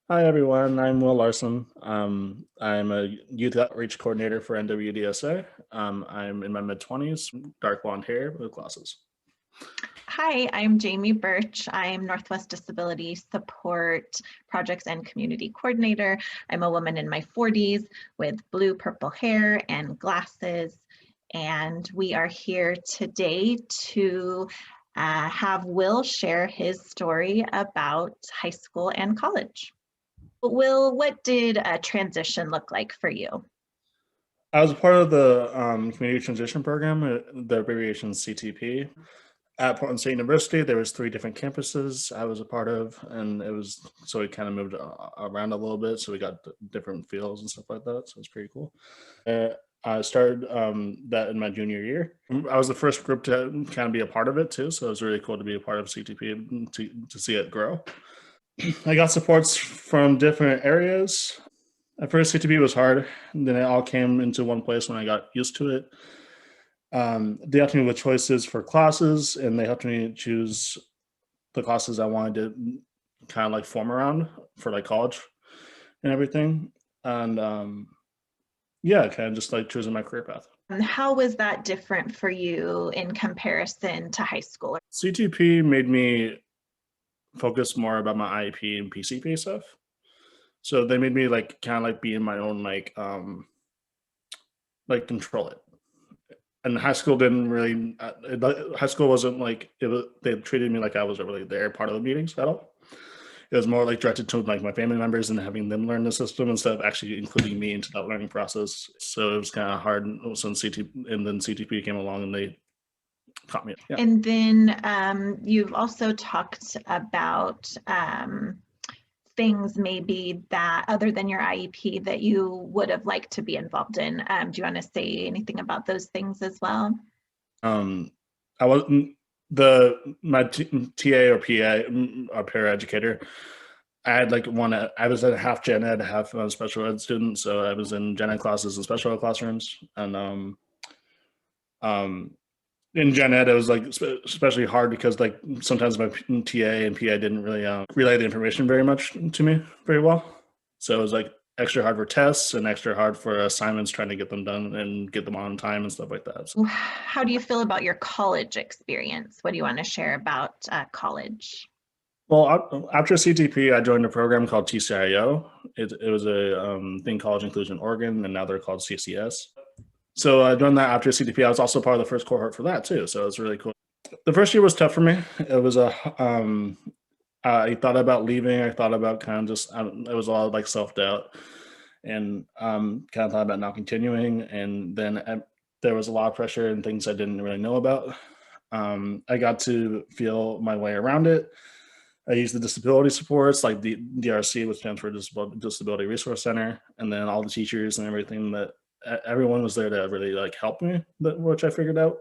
Hi everyone, I'm Will Larson. I'm a youth outreach coordinator for NWDSA. I'm in my mid 20s, dark blonde hair with glasses. Hi, I'm Jamie Birch. I'm Northwest Disability Support Projects and Community Coordinator. I'm a woman in my 40s with blue purple hair and glasses. And we are here today to have Will share his story about high school and college. Will, what did a transition look like for you? I was a part of the Community Transition Program, the abbreviation CTP. At Portland State University, there was 3 different campuses I was a part of, and so we kind of moved around a little bit, so we got different fields and stuff like that, so it's pretty cool. I started that in my junior year. I was the first group to kind of be a part of it too, so it was really cool to be a part of CTP and to see it grow. I got supports from different areas. At first, CTP was hard, and then it all came into one place when I got used to it. They helped me with choices for classes, and they helped me choose the classes I wanted to kind of like form around for like college and everything. And yeah, kind of just like choosing my career path. And how was that different for you in comparison to high school? CTP made me focus more about my IEP and PCP stuff. So they made me like kind of like be in my own like control it. And high school didn't really. High school wasn't like it was. They treated me like I wasn't really there part of the meetings at all. It was more like directed to like my family members and having them learn the system instead of actually including me into that learning process. So it was kind of hard. Since and then CTP came along and they caught me. Yeah. And then you've also talked about things maybe that other than your IEP that you would have liked to be involved in. Do you want to say anything about those things as well? I wasn't my TA or PA or paraeducator. I had like I was a half gen ed, half special ed student. So I was in gen ed classes and special ed classrooms. And um, in gen ed, it was like especially hard because like sometimes my TA and PA didn't really relay the information very much to me very well. So it was like extra hard for tests and extra hard for assignments, trying to get them done and get them on time and stuff like that. So, How do you feel about your college experience? What do you want to share about college? well, after CTP, I joined a program called TCIO. It was a thing, College Inclusion Oregon, and now they're called CCS. So I joined that after CTP. I was also part of the first cohort for that too. So it was really cool. The first year was tough for me. It was I thought about leaving. I thought about kind of just, it was a lot of like self doubt and kind of thought about not continuing. And then there was a lot of pressure and things I didn't really know about. I got to feel my way around it. I used the disability supports like the DRC, which stands for Disability Resource Center, and then all the teachers and everything that everyone was there to really like help me, which I figured out.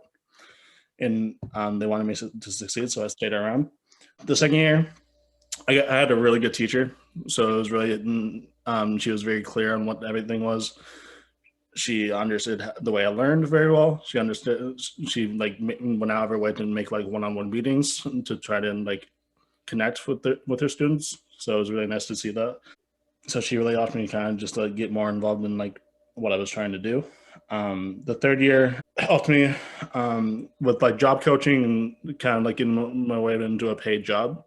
And they wanted me to succeed, so I stayed around. The second year, I had a really good teacher, so it was really she was very clear on what everything was. She understood the way I learned very well. She understood. She like went out of her way to make like one-on-one meetings to try to like connect with her students. So it was really nice to see that. So she really helped me kind of just like get more involved in like what I was trying to do. The third year helped me with like job coaching and kind of like getting my way into a paid job.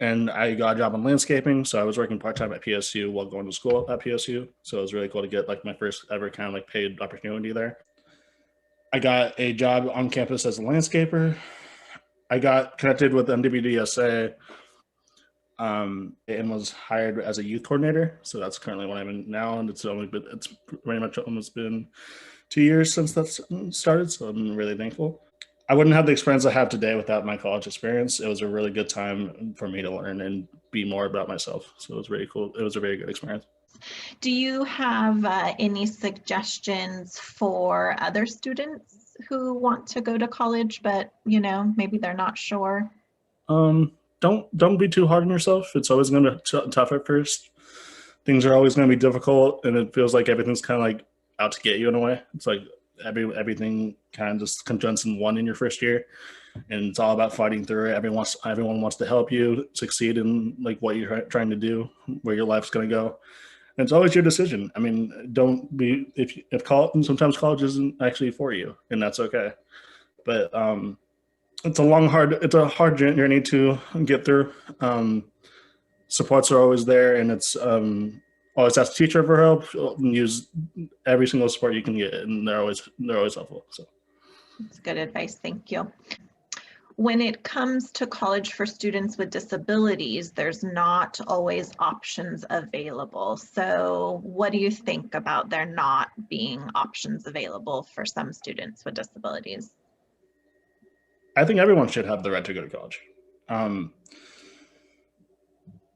And I got a job in landscaping, so I was working part time at PSU while going to school at PSU. So it was really cool to get like my first ever kind of like paid opportunity there. I got a job on campus as a landscaper. I got connected with NWDSA and was hired as a youth coordinator. So that's currently what I'm in now, and it's pretty much almost been 2 years since that started. So I'm really thankful. I wouldn't have the experience I have today without my college experience. It was a really good time for me to learn and be more about myself. So it was really cool. It was a very good experience. Do you have any suggestions for other students who want to go to college, but maybe they're not sure? Don't be too hard on yourself. It's always going to be tough at first. Things are always going to be difficult, and it feels like everything's kind of like out to get you in a way. It's like everything kind of just conjunction in one in your first year. and it's all about fighting through it. Everyone wants to help you succeed in like what you're trying to do, where your life's going to go. And it's always your decision. I mean, don't be if college. Sometimes college isn't actually for you, and that's okay. But it's a hard journey to get through. Supports are always there, and it's always ask the teacher for help. Use every single support you can get, and they're always helpful. So that's good advice. Thank you. When it comes to college for students with disabilities, there's not always options available. So what do you think about there not being options available for some students with disabilities? I think everyone should have the right to go to college.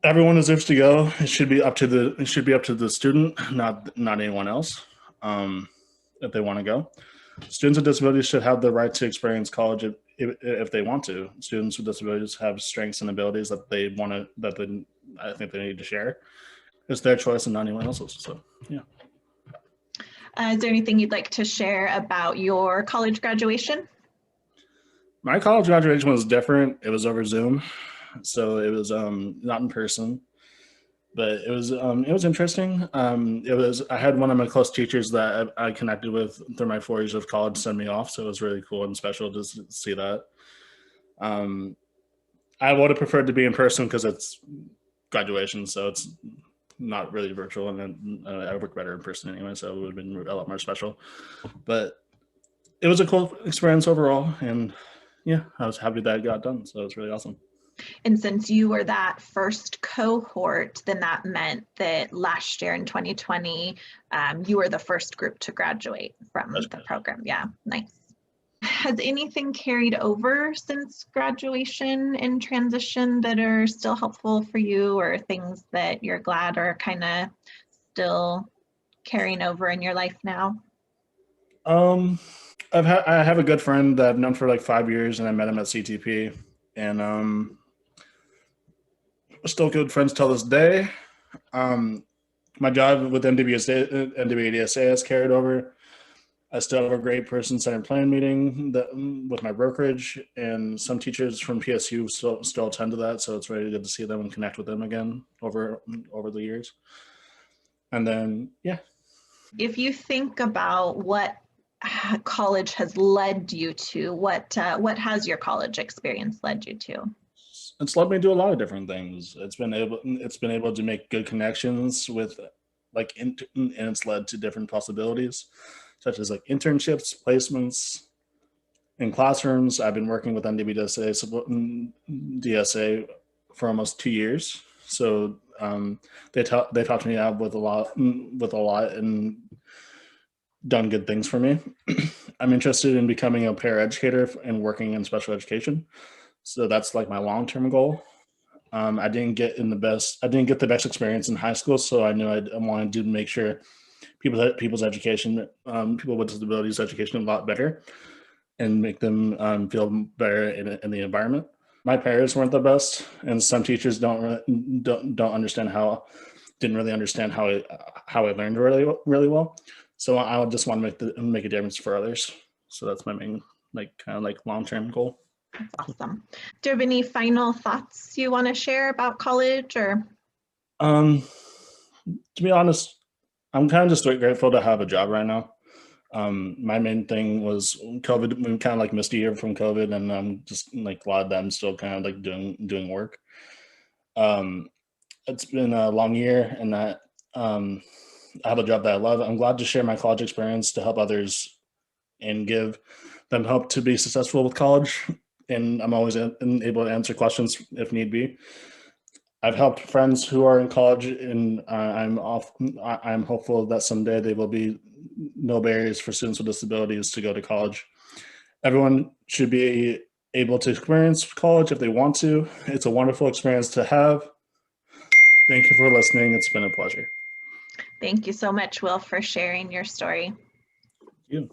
Everyone deserves to go. It should be up to the student, not anyone else. If they want to go, students with disabilities should have the right to experience college if they want to. Students with disabilities have strengths and abilities that I think they need to share. It's their choice and not anyone else's. So yeah. Is there anything you'd like to share about your college graduation? My college graduation was different. It was over Zoom, so it was not in person. But it was interesting. I had one of my close teachers that I connected with through my 4 years of college send me off, so it was really cool and special to see that. I would have preferred to be in person because it's graduation, so it's not really virtual, and then I work better in person anyway, so it would have been a lot more special. But it was a cool experience overall, and yeah, I was happy that it got done, so it was really awesome. And since you were that first cohort, then that meant that last year in 2020, you were the first group to graduate from the program. Yeah, nice. Has anything carried over since graduation and transition that are still helpful for you, or things that you're glad are kind of still carrying over in your life now? I have a good friend that I've known for like 5 years, and I met him at CTP, and we're still good friends till this day. My job with NWDSA has carried over. I still have a great person-centered plan meeting with my brokerage, and some teachers from PSU still attend to that, so it's really good to see them and connect with them again over the years. And then, yeah. If you think about what college has led you to, what has your college experience led you to? It's led me to do a lot of different things. It's been able to make good connections with and it's led to different possibilities, such as like internships, placements in classrooms. I've been working with NWDSA for almost 2 years, so they taught me out with a lot and done good things for me. I'm interested in becoming a paraeducator and working in special education, so that's like my long-term goal. I didn't get the best experience in high school, so I knew I wanted to make sure people's education, people with disabilities education, a lot better, and make them feel better in the environment. My parents weren't the best, and some teachers didn't really understand how I learned really well. So I would just want to make a difference for others. So that's my main long-term goal. That's awesome. Do you have any final thoughts you want to share about college, or? To be honest, I'm kind of just grateful to have a job right now. My main thing was COVID. We kind of like missed a year from COVID, and I'm just like glad that I'm still kind of like doing work. It's been a long year, and that I have a job that I love. I'm glad to share my college experience to help others and give them help to be successful with college. And I'm always able to answer questions if need be. I've helped friends who are in college, and I'm hopeful that someday there will be no barriers for students with disabilities to go to college. Everyone should be able to experience college if they want to. It's a wonderful experience to have. Thank you for listening. It's been a pleasure. Thank you so much, Will, for sharing your story. Thank you.